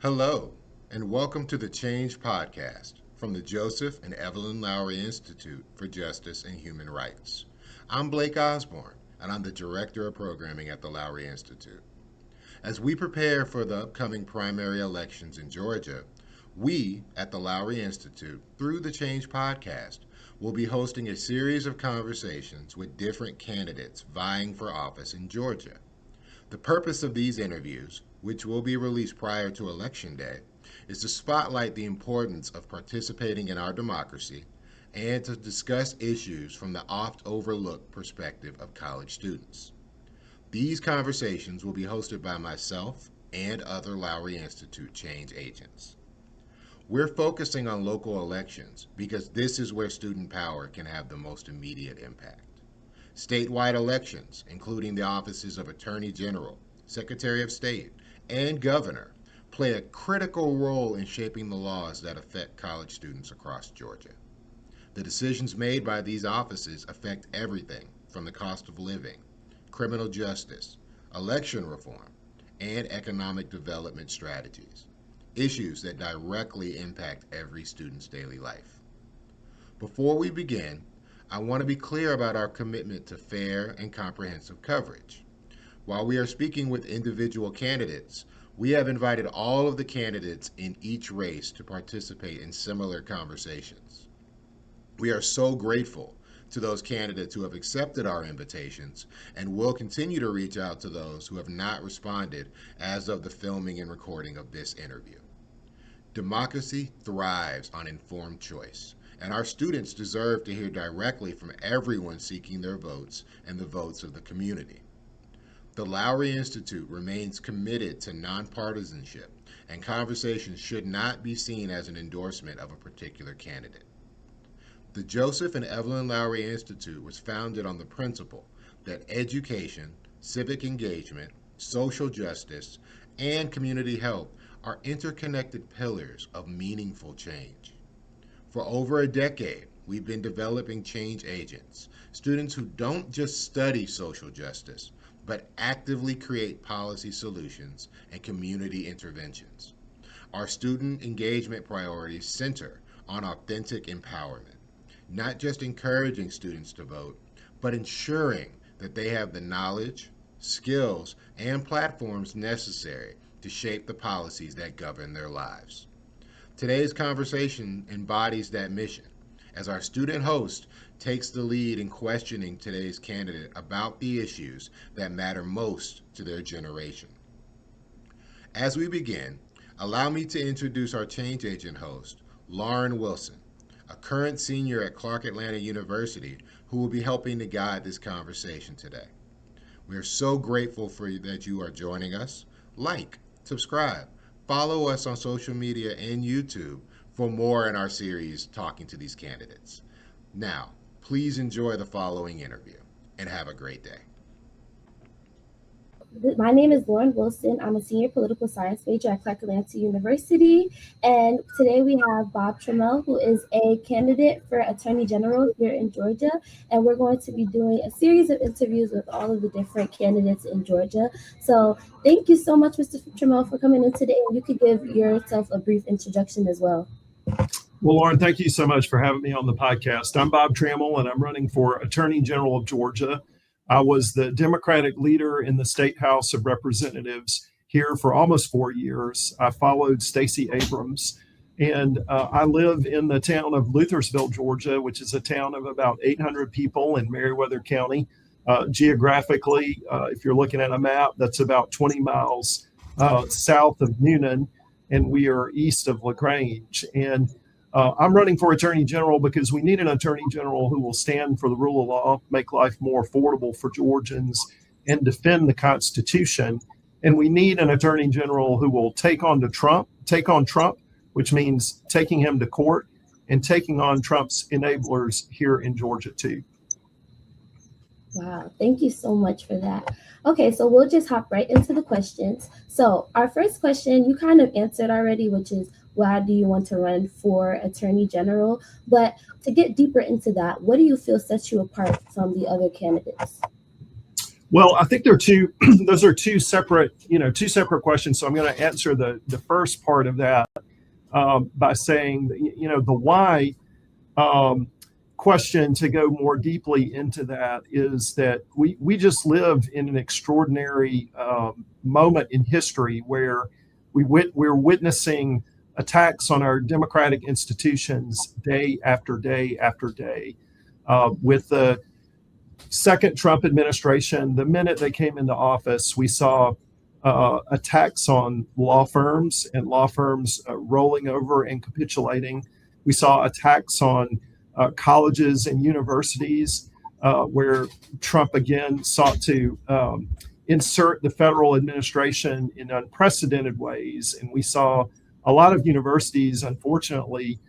Hello, and welcome to the Change Podcast from the Joseph and Evelyn Lowery Institute for Justice and Human Rights. I'm Blake Osborne, and I'm the Director of Programming at the Lowery Institute. As we prepare for the upcoming primary elections in Georgia, we at the Lowery Institute, through the Change Podcast, will be hosting a series of conversations with different candidates vying for office in Georgia. The purpose of these interviews, which will be released prior to Election Day, is to spotlight the importance of participating in our democracy and to discuss issues from the oft overlooked perspective of college students. These conversations will be hosted by myself and other Lowery Institute change agents. We're focusing on local elections because this is where student power can have the most immediate impact. Statewide elections, including the offices of Attorney General, Secretary of State, and Governor, play a critical role in shaping the laws that affect college students across Georgia. The decisions made by these offices affect everything from the cost of living, criminal justice, election reform, and economic development strategies, issues that directly impact every student's daily life. Before we begin, I want to be clear about our commitment to fair and comprehensive coverage. While we are speaking with individual candidates, we have invited all of the candidates in each race to participate in similar conversations. We are so grateful to those candidates who have accepted our invitations and will continue to reach out to those who have not responded as of the filming and recording of this interview. Democracy thrives on informed choice, and our students deserve to hear directly from everyone seeking their votes and the votes of the community. The Lowery Institute remains committed to nonpartisanship, and conversations should not be seen as an endorsement of a particular candidate. The Joseph and Evelyn Lowery Institute was founded on the principle that education, civic engagement, social justice, and community health are interconnected pillars of meaningful change. For over a decade, we've been developing change agents, students who don't just study social justice, but actively create policy solutions and community interventions. Our student engagement priorities center on authentic empowerment, not just encouraging students to vote, but ensuring that they have the knowledge, skills, and platforms necessary to shape the policies that govern their lives. Today's conversation embodies that mission, as our student host takes the lead in questioning today's candidate about the issues that matter most to their generation. As we begin, allow me to introduce our change agent host, Lawren Wilson, a current senior at Clark Atlanta University who will be helping to guide this conversation today. We are so grateful for you that you are joining us. Like, subscribe, follow us on social media and YouTube for more in our series talking to these candidates. Now, please enjoy the following interview and have a great day. My name is Lauren Wilson. I'm a senior political science major at Clark Atlanta University. And today we have Bob Trammell, who is a candidate for Attorney General here in Georgia. And we're going to be doing a series of interviews with all of the different candidates in Georgia. So thank you so much, Mr. Trammell, for coming in today. And you could give yourself a brief introduction as well. Well, Lauren, thank you so much for having me on the podcast. I'm Bob Trammell, and I'm running for Attorney General of Georgia. I was the Democratic leader in the State House of Representatives here for almost 4 years. I followed Stacey Abrams, and I live in the town of Luthersville, Georgia, which is a town of about 800 people in Meriwether County. Geographically, if you're looking at a map, that's about 20 miles south of Newnan, and we are east of LaGrange. And I'm running for Attorney General because we need an Attorney General who will stand for the rule of law, make life more affordable for Georgians, and defend the Constitution. And we need an Attorney General who will take on Trump, which means taking him to court and taking on Trump's enablers here in Georgia too. Wow, thank you so much for that. Okay, so we'll just hop right into the questions. So our first question, you kind of answered already, which is why do you want to run for Attorney General? But to get deeper into that, what do you feel sets you apart from the other candidates? Well, I think there are two. Those are two separate questions. So I'm going to answer the first part of that by saying, the why question, to go more deeply into that, is that we just live in an extraordinary moment in history where we're witnessing attacks on our democratic institutions day after day after day. With the second Trump administration, the minute they came into office, we saw attacks on law firms and law firms rolling over and capitulating. We saw attacks on colleges and universities where Trump again sought to insert the federal administration in unprecedented ways. And we saw a lot of universities, unfortunately,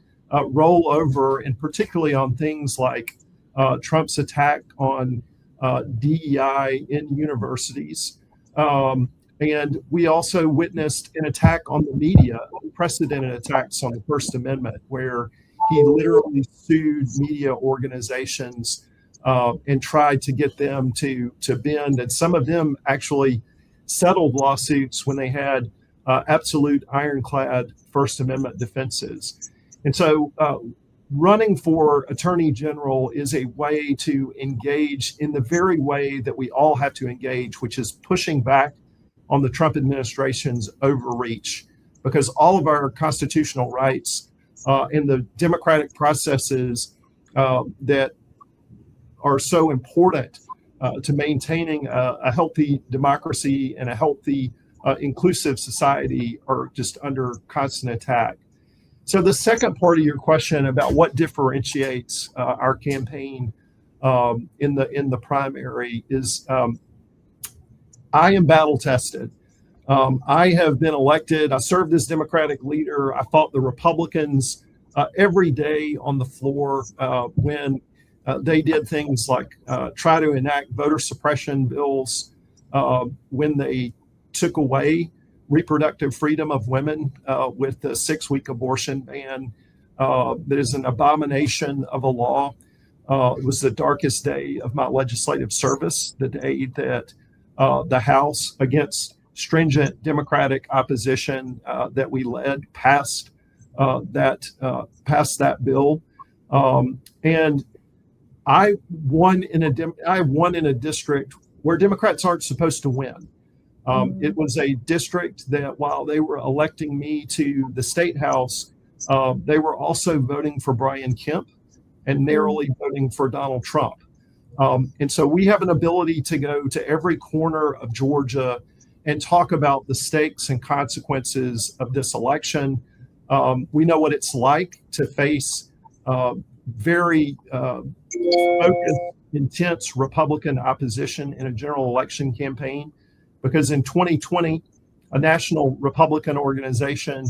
roll over, and particularly on things like Trump's attack on DEI in universities. And we also witnessed an attack on the media, unprecedented attacks on the First Amendment, where he literally sued media organizations and tried to get them to bend. And some of them actually settled lawsuits when they had absolute ironclad First Amendment defenses. And so running for Attorney General is a way to engage in the very way that we all have to engage, which is pushing back on the Trump administration's overreach, because all of our constitutional rights and the democratic processes that are so important to maintaining a healthy democracy and a healthy, inclusive society are just under constant attack. So the second part of your question about what differentiates our campaign in the primary is I am battle tested. I have been elected. I served as Democratic leader. I fought the Republicans every day on the floor when they did things like try to enact voter suppression bills, when they took away reproductive freedom of women with the 6-week abortion ban. That is an abomination of a law. It was the darkest day of my legislative service, the day that the House, against stringent Democratic opposition that we led, passed that bill. And I won in a district where Democrats aren't supposed to win. It was a district that, while they were electing me to the state house, they were also voting for Brian Kemp and narrowly voting for Donald Trump. And so we have an ability to go to every corner of Georgia and talk about the stakes and consequences of this election. We know what it's like to face very focused, intense Republican opposition in a general election campaign, because in 2020, a national Republican organization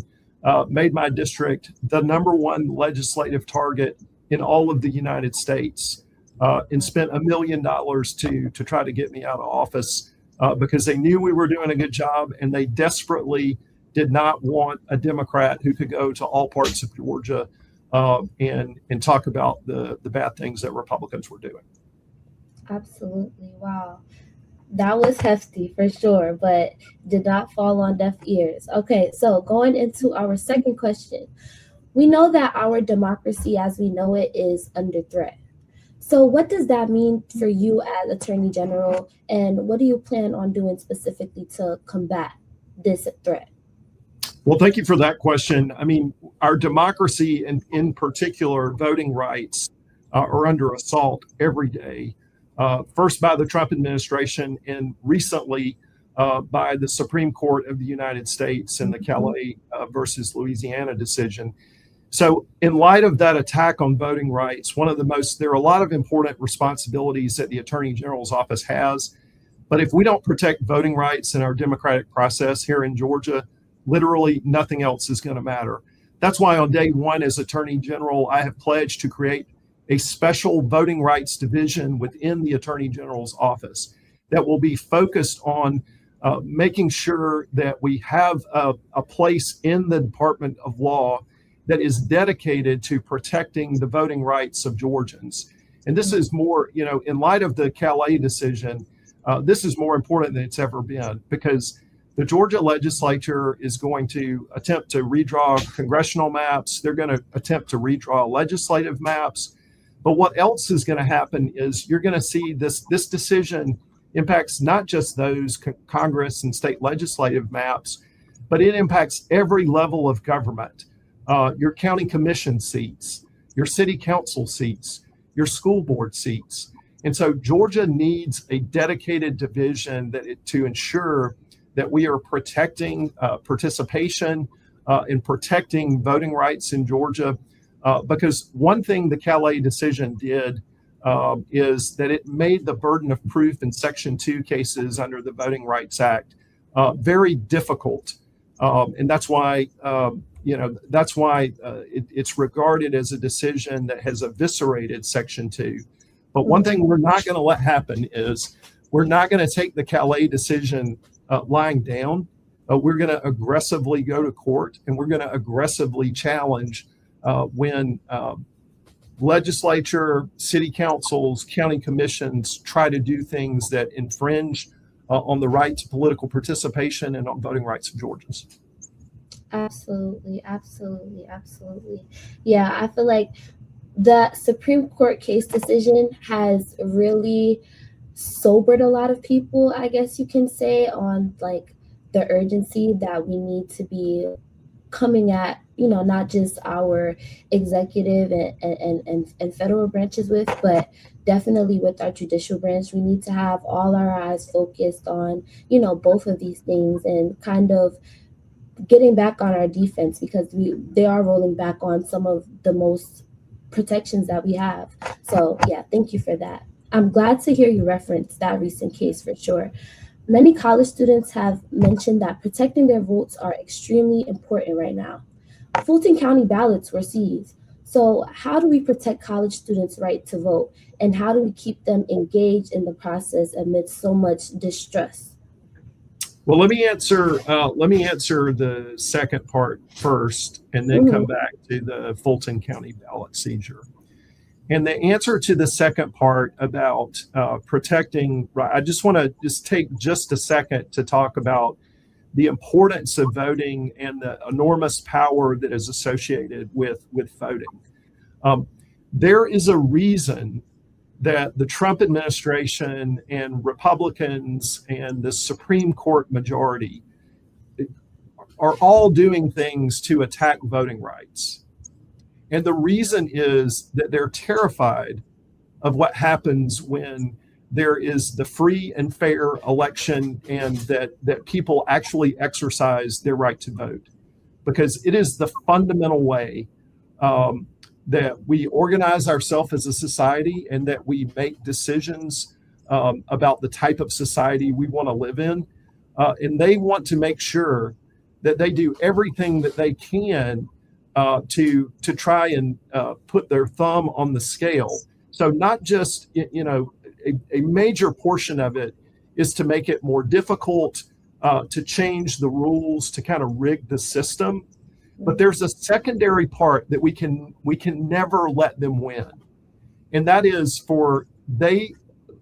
made my district the #1 legislative target in all of the United States, and spent $1 million to try to get me out of office because they knew we were doing a good job, and they desperately did not want a Democrat who could go to all parts of Georgia and talk about the bad things that Republicans were doing. Absolutely. Wow. That was hefty for sure, but did not fall on deaf ears. Okay, so going into our second question, we know that our democracy as we know it is under threat. So what does that mean for you as Attorney General, and what do you plan on doing specifically to combat this threat? Well, thank you for that question. I mean, our democracy, and in particular voting rights, are under assault every day. First by the Trump administration, and recently by the Supreme Court of the United States in the Calais versus Louisiana decision. So in light of that attack on voting rights, there are a lot of important responsibilities that the Attorney General's office has. But if we don't protect voting rights in our democratic process here in Georgia, literally nothing else is going to matter. That's why on day one as Attorney General, I have pledged to create a special voting rights division within the Attorney General's office that will be focused on making sure that we have a place in the Department of Law that is dedicated to protecting the voting rights of Georgians. And this is more, in light of the Calais decision, this is more important than it's ever been, because the Georgia legislature is going to attempt to redraw congressional maps. They're going to attempt to redraw legislative maps. But what else is going to happen is you're going to see this decision impacts not just those Congress and state legislative maps, but it impacts every level of government. Your county commission seats, your city council seats, your school board seats. And so Georgia needs a dedicated division to ensure that we are protecting participation and protecting voting rights in Georgia. Because one thing the Calais decision did is that it made the burden of proof in Section 2 cases under the Voting Rights Act very difficult. And that's why it's regarded as a decision that has eviscerated Section 2. But one thing we're not going to let happen is we're not going to take the Calais decision lying down. We're going to aggressively go to court, and we're going to aggressively challenge when legislature, city councils, county commissions try to do things that infringe on the right to political participation and on voting rights of Georgians. Absolutely. Yeah, I feel like the Supreme Court case decision has really sobered a lot of people, I guess you can say, on like the urgency that we need to be coming at, not just our executive and federal branches with, but definitely with our judicial branch. We need to have all our eyes focused on, both of these things and kind of getting back on our defense, because they are rolling back on some of the most protections that we have. So yeah, thank you for that. I'm glad to hear you reference that recent case for sure. Many college students have mentioned that protecting their votes are extremely important right now. Fulton County ballots were seized. So how do we protect college students' right to vote? And how do we keep them engaged in the process amidst so much distrust? Well, let me answer the second part first, and then come back to the Fulton County ballot seizure. And the answer to the second part about protecting, I just want to take just a second to talk about the importance of voting and the enormous power that is associated with voting. There is a reason that the Trump administration and Republicans and the Supreme Court majority are all doing things to attack voting rights. And the reason is that they're terrified of what happens when there is the free and fair election and that people actually exercise their right to vote. Because it is the fundamental way that we organize ourselves as a society and that we make decisions about the type of society we want to live in. And they want to make sure that they do everything that they can to try and put their thumb on the scale. So not just, a major portion of it is to make it more difficult, to change the rules, to kind of rig the system. But there's a secondary part that we can never let them win. And that is for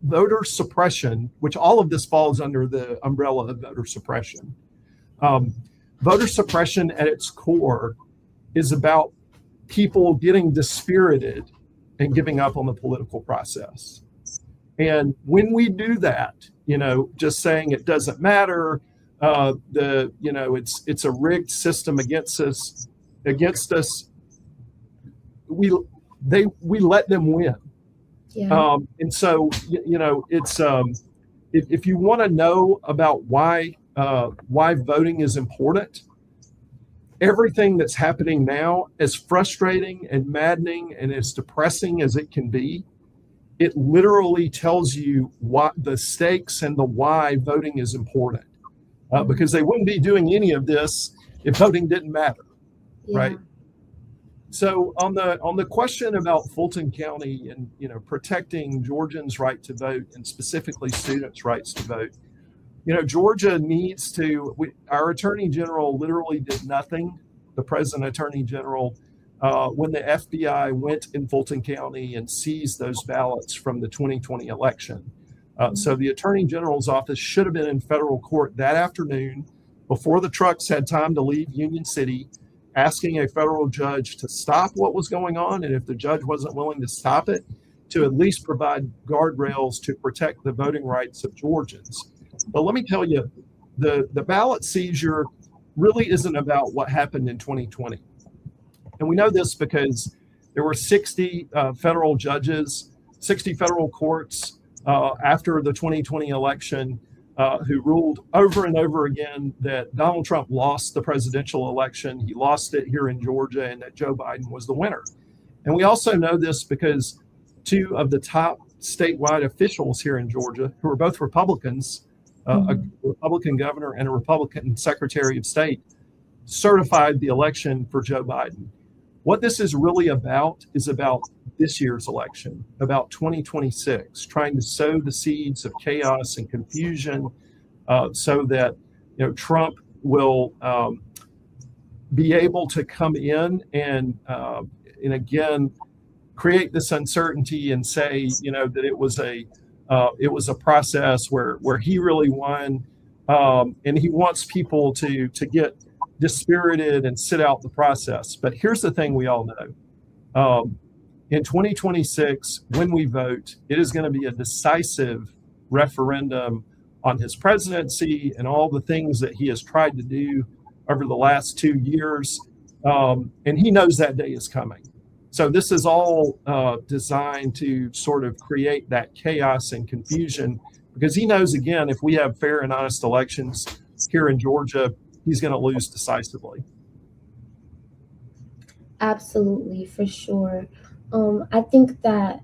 voter suppression, which all of this falls under the umbrella of voter suppression. Voter suppression at its core is about people getting dispirited and giving up on the political process. And when we do that, just saying it doesn't matter, it's a rigged system against us, we let them win. Yeah. And so, it's if you want to know about why voting is important, everything that's happening now, as frustrating and maddening and as depressing as it can be, it literally tells you what the stakes and the why voting is important. Because they wouldn't be doing any of this if voting didn't matter, right? So on the question about Fulton County and protecting Georgians' right to vote and specifically students' rights to vote, Georgia needs to. Our Attorney General literally did nothing. The President Attorney General, when the FBI went in Fulton County and seized those ballots from the 2020 election, So the Attorney General's office should have been in federal court that afternoon before the trucks had time to leave Union City, asking a federal judge to stop what was going on. And if the judge wasn't willing to stop it, to at least provide guardrails to protect the voting rights of Georgians. But let me tell you, the ballot seizure really isn't about what happened in 2020. And we know this because there were 60 federal judges, 60 federal courts after the 2020 election who ruled over and over again that Donald Trump lost the presidential election. He lost it here in Georgia, and that Joe Biden was the winner. And we also know this because two of the top statewide officials here in Georgia, who are both Republicans, a Republican governor and a Republican secretary of state, certified the election for Joe Biden. What this is really about is about this year's election, about 2026, trying to sow the seeds of chaos and confusion so that Trump will be able to come in and again create this uncertainty and say that it was a process where he really won, and he wants people to get dispirited and sit out the process. But here's the thing we all know. In 2026, when we vote, it is going to be a decisive referendum on his presidency and all the things that he has tried to do over the last 2 years. And he knows that day is coming. So this is all designed to sort of create that chaos and confusion, because he knows, again, if we have fair and honest elections here in Georgia, he's going to lose decisively. Absolutely, for sure. I think that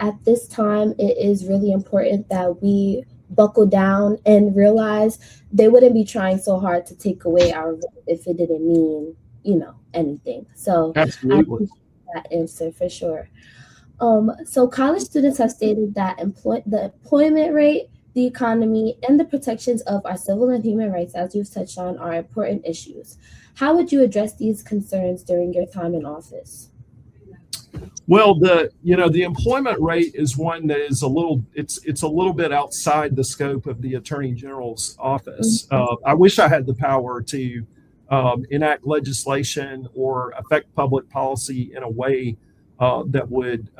at this time, it is really important that we buckle down and realize they wouldn't be trying so hard to take away our vote if it didn't mean, anything. So absolutely. That answer for sure. So college students have stated that the employment rate, the economy, and the protections of our civil and human rights, as you've touched on, are important issues. How would you address these concerns during your time in office? Well, the employment rate is one that is it's a little bit outside the scope of the Attorney General's office. I wish I had the power to enact legislation or affect public policy in a way that would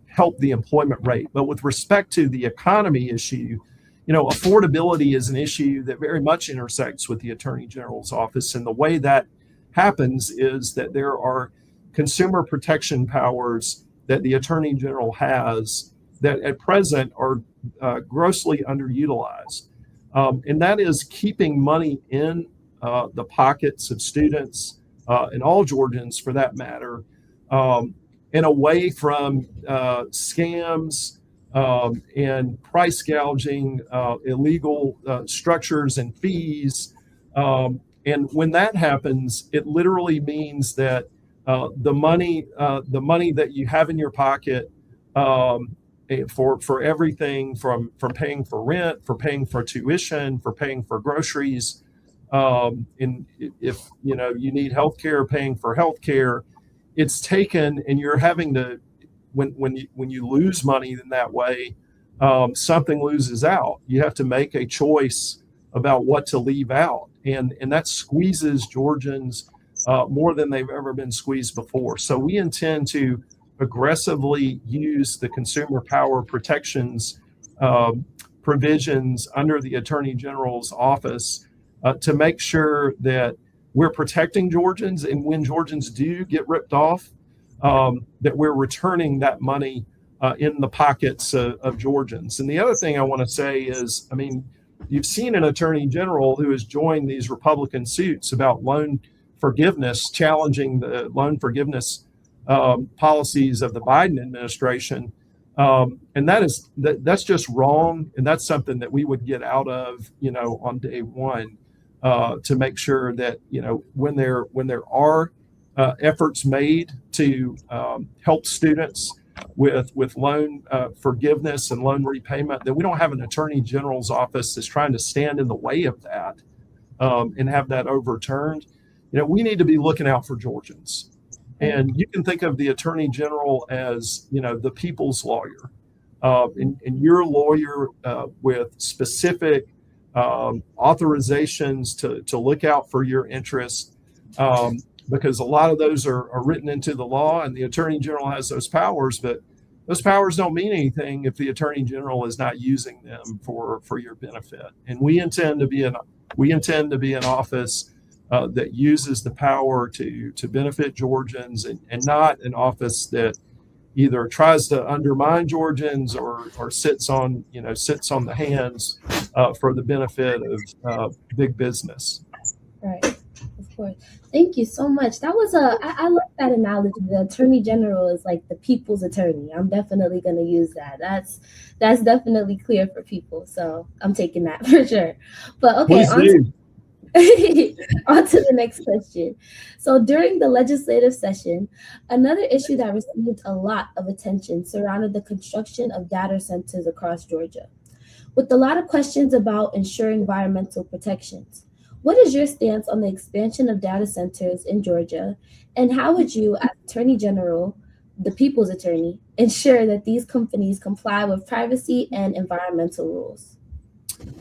help the employment rate. But with respect to the economy issue, affordability is an issue that very much intersects with the Attorney General's office. And the way that happens is that there are consumer protection powers that the Attorney General has that at present are grossly underutilized. And that is keeping money in the pockets of students and all Georgians for that matter, and away from scams and price gouging, illegal structures and fees. And when that happens, it literally means that the money that you have in your pocket for everything from paying for rent, for paying for tuition, for paying for groceries, and if you need healthcare, paying for healthcare, it's taken, and you're having to when you lose money in that way, something loses out. You have to make a choice about what to leave out, and that squeezes Georgians more than they've ever been squeezed before. So we intend to aggressively use the consumer power protections provisions under the Attorney General's office to make sure that we're protecting Georgians, and when Georgians do get ripped off, that we're returning that money in the pockets of Georgians. And the other thing I want to say is, you've seen an Attorney General who has joined these Republican suits about loan forgiveness, challenging the loan forgiveness policies of the Biden administration. And that's just wrong. And that's something that we would get out of, on day one, to make sure that, when there are efforts made to help students with loan forgiveness and loan repayment, that we don't have an Attorney General's office that's trying to stand in the way of that and have that overturned. We need to be looking out for Georgians. And you can think of the Attorney General as, the people's lawyer. and you're a lawyer with specific authorizations to look out for your interests, because a lot of those are written into the law, and the Attorney General has those powers, but those powers don't mean anything if the Attorney General is not using them for your benefit. And we intend to be an office that uses the power to benefit Georgians, and not an office that either tries to undermine Georgians or sits on the hands for the benefit of big business. Right, of course. Thank you so much. That was I love that analogy. The Attorney General is like the people's attorney. I'm definitely going to use that. That's definitely clear for people. So I'm taking that for sure. But okay, on to the next question. So during the legislative session, another issue that received a lot of attention surrounded the construction of data centers across Georgia, with a lot of questions about ensuring environmental protections. What is your stance on the expansion of data centers in Georgia, and how would you, as Attorney General, the people's attorney, ensure that these companies comply with privacy and environmental rules?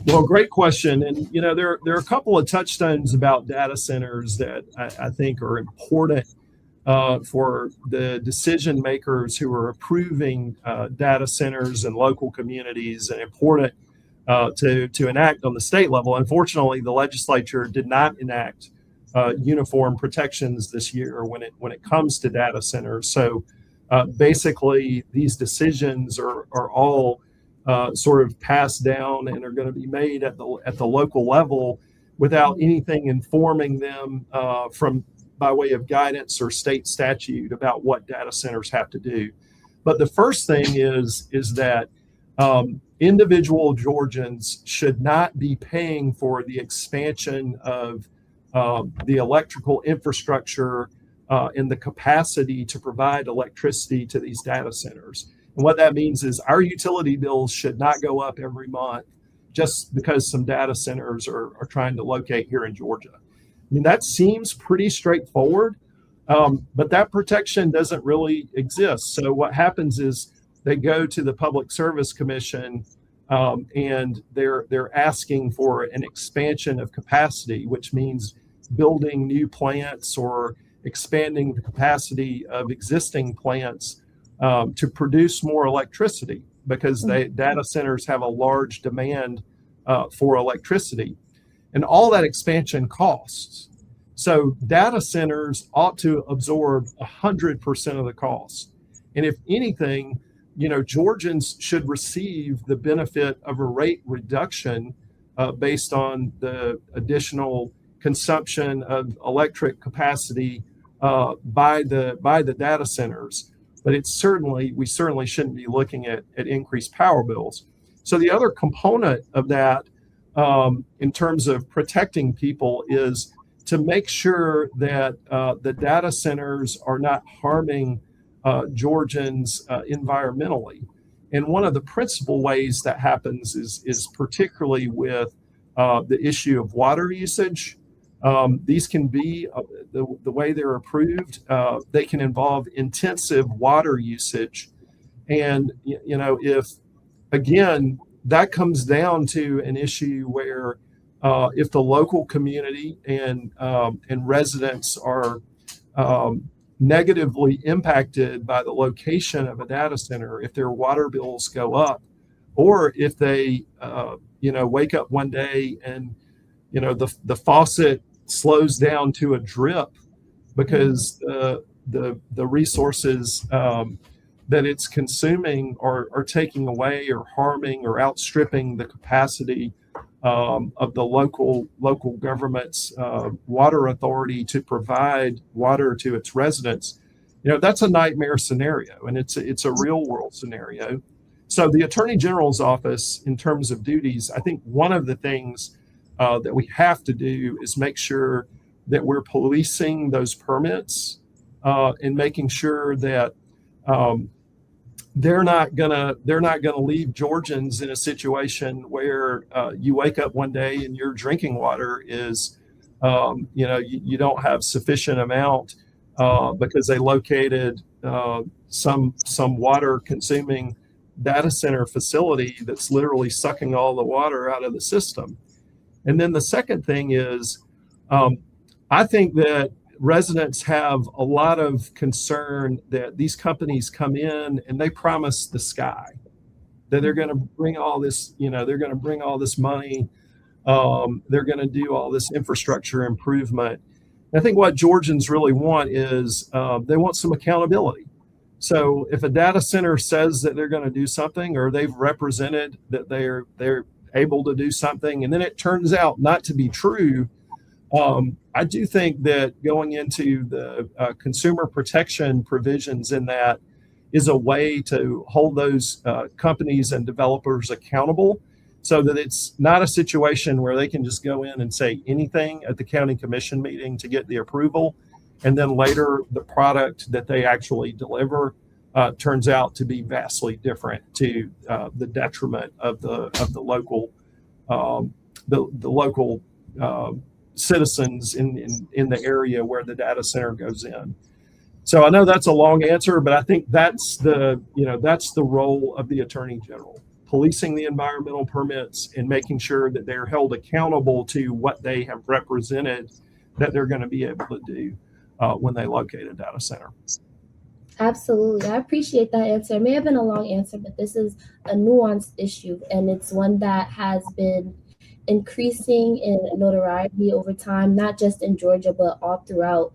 Well, great question. And, there are a couple of touchstones about data centers that I think are important for the decision makers who are approving data centers in local communities, and important to enact on the state level. Unfortunately, the legislature did not enact uniform protections this year when it comes to data centers. So basically, these decisions are all sort of passed down and are going to be made at the local level without anything informing them by way of guidance or state statute about what data centers have to do. But the first thing is that individual Georgians should not be paying for the expansion of the electrical infrastructure and the capacity to provide electricity to these data centers. And what that means is our utility bills should not go up every month just because some data centers are trying to locate here in Georgia. I mean, that seems pretty straightforward, but that protection doesn't really exist. So what happens is they go to the Public Service Commission and they're asking for an expansion of capacity, which means building new plants or expanding the capacity of existing plants to produce more electricity, because data centers have a large demand for electricity, and all that expansion costs. So data centers ought to absorb 100% of the cost. And if anything, Georgians should receive the benefit of a rate reduction based on the additional consumption of electric capacity by the data centers. But we certainly shouldn't be looking at increased power bills. So the other component of that, in terms of protecting people, is to make sure that the data centers are not harming Georgians environmentally. And one of the principal ways that happens is particularly with the issue of water usage. These can be, the way they're approved, they can involve intensive water usage. And, if, again, that comes down to an issue where if the local community and residents are negatively impacted by the location of a data center, if their water bills go up, or if they, wake up one day and, the faucet slows down to a drip because the resources that it's consuming are taking away or harming or outstripping the capacity of the local government's water authority to provide water to its residents. That's a nightmare scenario, and it's a real world scenario. So the Attorney General's office, in terms of duties, I think one of the things that we have to do is make sure that we're policing those permits and making sure that they're not gonna leave Georgians in a situation where you wake up one day and your drinking water is you don't have sufficient amount because they located some water consuming data center facility that's literally sucking all the water out of the system. And then the second thing is, I think that residents have a lot of concern that these companies come in and they promise the sky, that they're going to bring all this, they're going to bring all this money. They're going to do all this infrastructure improvement. And I think what Georgians really want is they want some accountability. So if a data center says that they're going to do something, or they've represented that they're able to do something, and then it turns out not to be true, I do think that going into the consumer protection provisions in that is a way to hold those companies and developers accountable, so that it's not a situation where they can just go in and say anything at the county commission meeting to get the approval, and then later the product that they actually deliver turns out to be vastly different, to the detriment of the local local citizens in the area where the data center goes in. So I know that's a long answer, but I think that's the role of the Attorney General: policing the environmental permits and making sure that they're held accountable to what they have represented that they're going to be able to do when they locate a data center. Absolutely. I appreciate that answer. It may have been a long answer, but this is a nuanced issue, and it's one that has been increasing in notoriety over time, not just in Georgia, but all throughout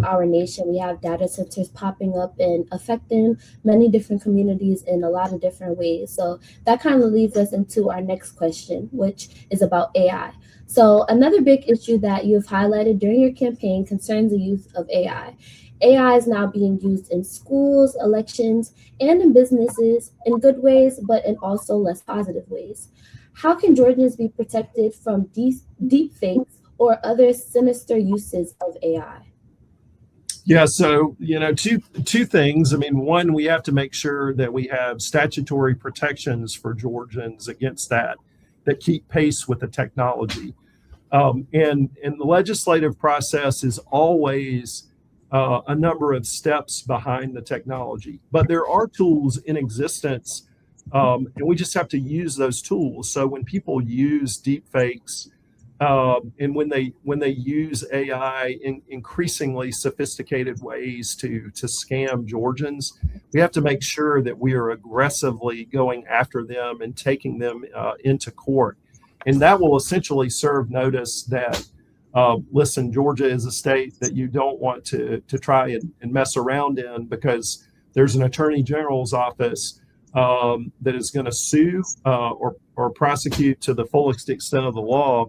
our nation. We have data centers popping up and affecting many different communities in a lot of different ways. So that kind of leads us into our next question, which is about AI. So another big issue that you've highlighted during your campaign concerns the use of AI. AI is now being used in schools, elections, and in businesses in good ways, but in also less positive ways. How can Georgians be protected from deep fakes or other sinister uses of AI? Yeah, so, two things. I mean, one, we have to make sure that we have statutory protections for Georgians against that keep pace with the technology. And the legislative process is always a number of steps behind the technology. But there are tools in existence, and we just have to use those tools. So when people use deep fakes, and when they use AI in increasingly sophisticated ways to scam Georgians, we have to make sure that we are aggressively going after them and taking them into court. And that will essentially serve notice that, listen, Georgia is a state that you don't want to try and mess around in, because there's an attorney general's office that is going to sue or prosecute to the fullest extent of the law.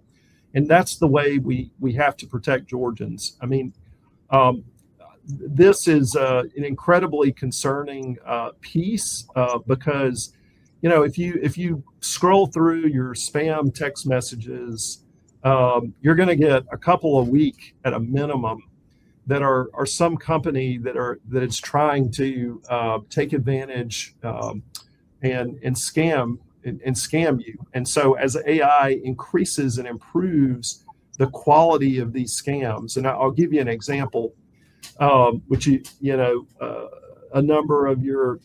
And that's the way we have to protect Georgians. I mean, this is an incredibly concerning piece because, if you scroll through your spam text messages, you're going to get a couple a week at a minimum that are some company that is trying to take advantage and scam you. And so as AI increases and improves the quality of these scams, and I'll give you an example, which a number of your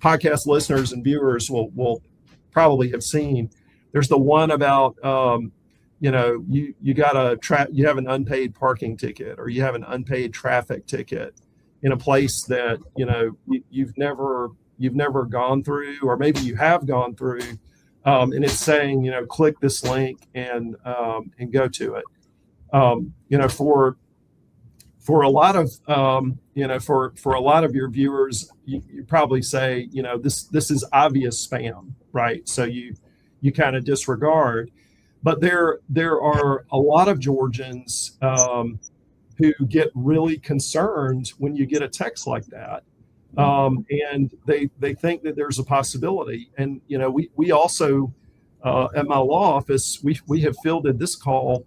podcast listeners and viewers will probably have seen. There's the one about you have an unpaid parking ticket, or you have an unpaid traffic ticket in a place that you've never gone through, or maybe you have gone through, and it's saying, click this link and go to it. For a lot of for a lot of your viewers, you probably say, this is obvious spam, right? So you kind of disregard. But there are a lot of Georgians who get really concerned when you get a text like that. And they think that there's a possibility. And, we also, at my law office, we have fielded this call,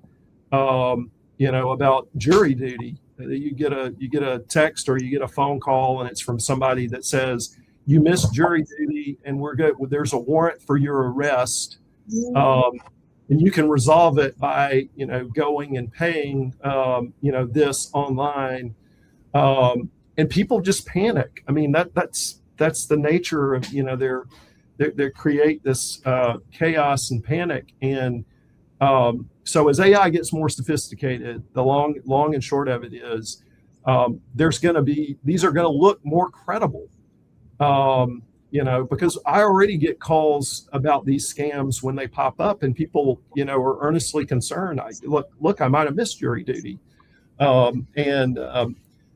about jury duty. You get a text or you get a phone call, and it's from somebody that says, you missed jury duty and we're good. There's a warrant for your arrest. And you can resolve it by, going and paying, this online. And people just panic. I mean, that's that's the nature of, they create this chaos and panic. And so as AI gets more sophisticated, the long and short of it is, these are going to look more credible. Because I already get calls about these scams when they pop up, and people, are earnestly concerned. Look, I might have missed jury duty.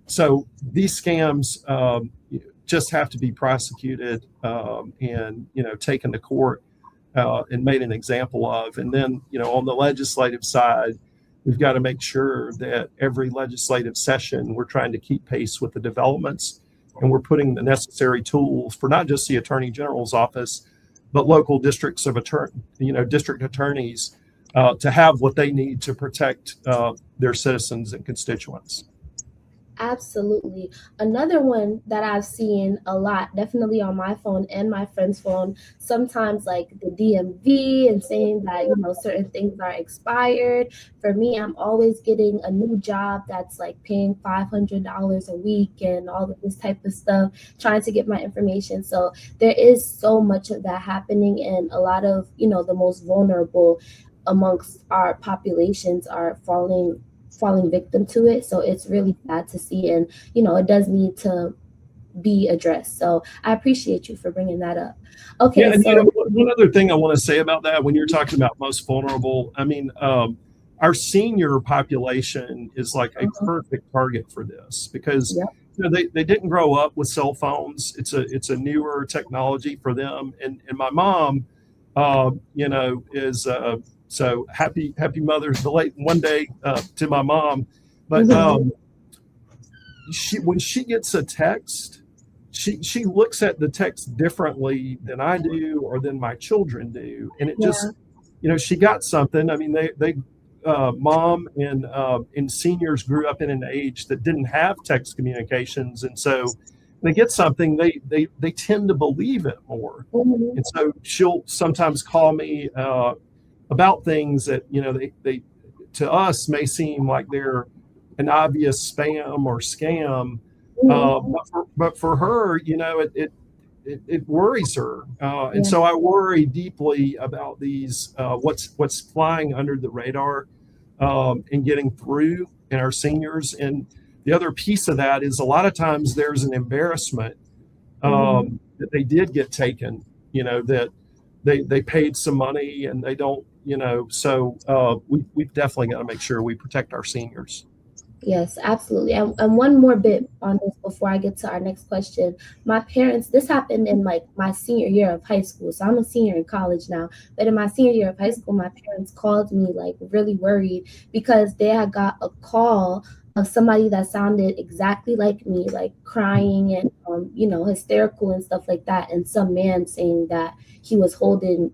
So these scams just have to be prosecuted and, taken to court and made an example of. And then, on the legislative side, we've got to make sure that every legislative session, we're trying to keep pace with the developments, and we're putting the necessary tools for not just the Attorney General's office, but local district attorneys to have what they need to protect their citizens and constituents. Absolutely. Another one that I've seen a lot, definitely on my phone and my friend's phone, sometimes like the DMV and saying that, certain things are expired. For me, I'm always getting a new job that's like paying $500 a week and all of this type of stuff, trying to get my information. So there is so much of that happening, and a lot of, the most vulnerable amongst our populations are falling victim to it. So it's really sad to see, and it does need to be addressed. So I appreciate you for bringing that up. Okay. Yeah, and so one other thing I want to say about that, when you're talking about most vulnerable, I mean, our senior population is like a perfect target for this, because they didn't grow up with cell phones. It's a newer technology for them, and my mom is so happy Mother's Day one day to my mom. But when she gets a text, she looks at the text differently than I do or than my children do, and it just she got something. I mean, they mom and seniors grew up in an age that didn't have text communications, and so they get something, they tend to believe it more. And so she'll sometimes call me about things that they to us may seem like they're an obvious spam or scam, but for her, it worries her, and so I worry deeply about these what's flying under the radar and getting through in our seniors. And the other piece of that is a lot of times there's an embarrassment that they did get taken, that they paid some money and they don't. So we've definitely got to make sure we protect our seniors. Yes, absolutely. And one more bit on this before I get to our next question. My parents, this happened in like my senior year of high school. So I'm a senior in college now. But in my senior year of high school, my parents called me like really worried because they had got a call of somebody that sounded exactly like me, like crying and, hysterical and stuff like that. And some man saying that he was holding,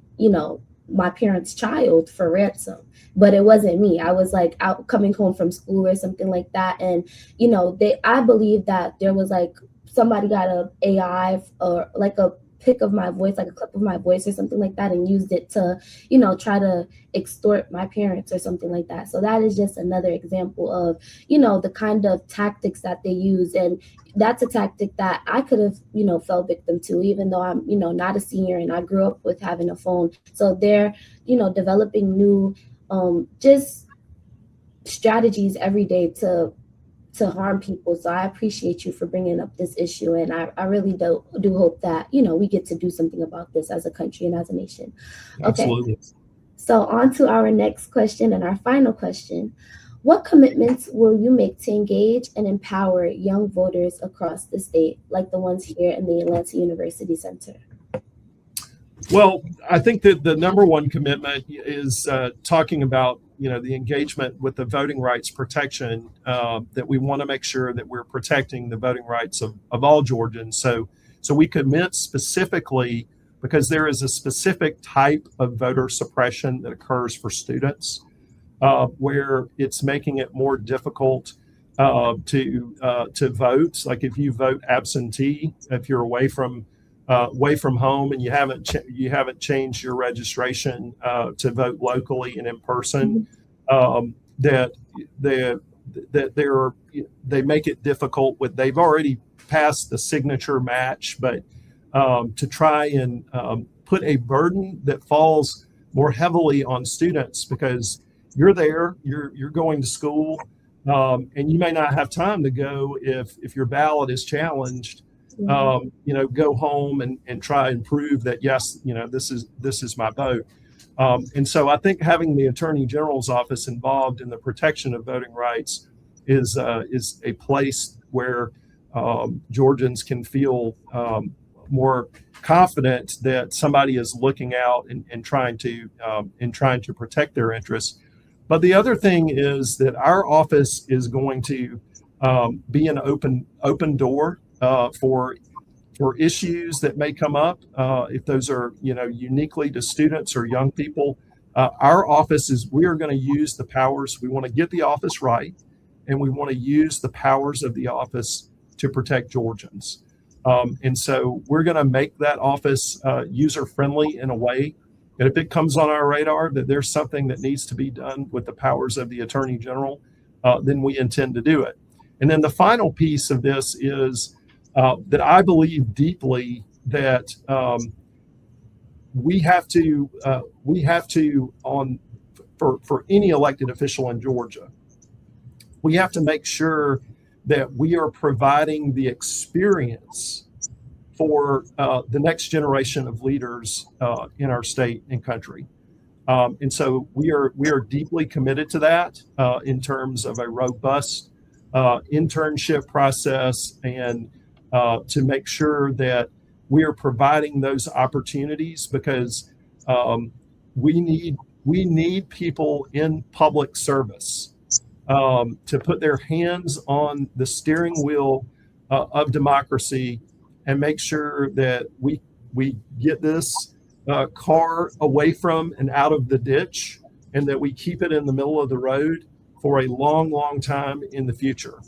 my parents' child for ransom, but it wasn't me. I was like out coming home from school or something like that. And, I believe that there was like somebody got a AI or like a pic of my voice, like a clip of my voice or something like that, and used it to, try to extort my parents or something like that. So that is just another example of, the kind of tactics that they use. And that's a tactic that I could have, fell victim to, even though I'm, not a senior and I grew up with having a phone. So they're, developing new just strategies every day to harm people. So I appreciate you for bringing up this issue. And I really do hope that, we get to do something about this as a country and as a nation. Okay. Absolutely. So on to our next question and our final question. What commitments will you make to engage and empower young voters across the state, like the ones here in the Atlanta University Center? Well, I think that the number one commitment is talking about, the engagement with the voting rights protection, that we want to make sure that we're protecting the voting rights of all Georgians. So we commit specifically because there is a specific type of voter suppression that occurs for students, where it's making it more difficult to vote. Like if you vote absentee, if you're away from home and you haven't changed your registration to vote locally and in person, that they make it difficult. They've already passed the signature match, but to try and put a burden that falls more heavily on students, because you're there, you're going to school, and you may not have time to go if your ballot is challenged. Go home and try and prove that, yes, this is my vote. And so I think having the Attorney General's office involved in the protection of voting rights is a place where Georgians can feel more confident that somebody is looking out and trying to protect their interests. But the other thing is that our office is going to be an open door for issues that may come up, if those are uniquely to students or young people. Our office we are going to use the powers. We want to get the office right, and we want to use the powers of the office to protect Georgians. And so we're going to make that office user friendly in a way that if it comes on our radar that there's something that needs to be done with the powers of the Attorney General, then we intend to do it. And then the final piece of this is that I believe deeply that we have to for any elected official in Georgia, we have to make sure that we are providing the experience for the next generation of leaders in our state and country. And so we are deeply committed to that in terms of a robust internship process, and to make sure that we are providing those opportunities, because we need people in public service to put their hands on the steering wheel of democracy and make sure that we get this car away from and out of the ditch, and that we keep it in the middle of the road for a long time in the future.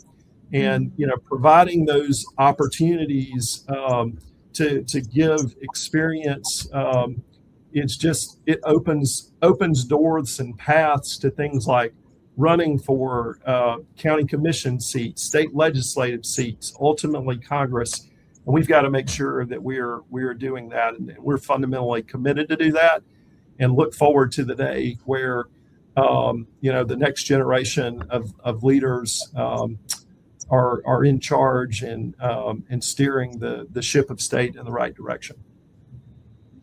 And providing those opportunities to give experience, it opens doors and paths to things like running for county commission seats, state legislative seats, ultimately Congress. And we've got to make sure that we're doing that, and we're fundamentally committed to do that, and look forward to the day where the next generation of leaders are in charge and steering the ship of state in the right direction.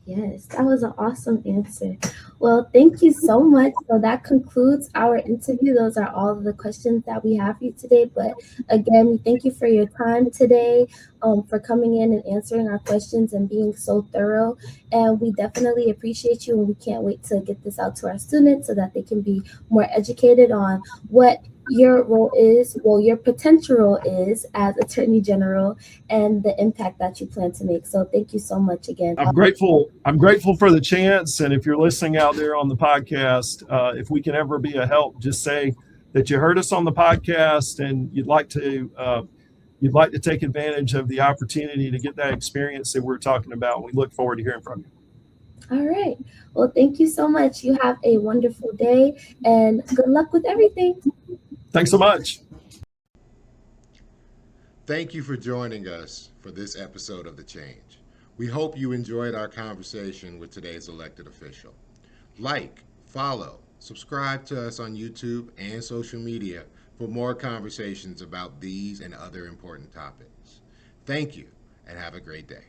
Yes, that was an awesome answer. Well, thank you so much. So that concludes our interview. Those are all of the questions that we have for you today. But again, we thank you for your time today, for coming in and answering our questions and being so thorough. And we definitely appreciate you, and we can't wait to get this out to our students so that they can be more educated on what your role is, your potential role is as Attorney General, and the impact that you plan to make. So thank you so much again. I'm grateful for the chance. And if you're listening out there on the podcast, if we can ever be a help, just say that you heard us on the podcast and you'd like to take advantage of the opportunity to get that experience that we're talking about. We look forward to hearing from you. All right. Well, thank you so much. You have a wonderful day, and good luck with everything. Thanks so much. Thank you for joining us for this episode of The Change. We hope you enjoyed our conversation with today's elected official. Like, follow, subscribe to us on YouTube and social media for more conversations about these and other important topics. Thank you, and have a great day.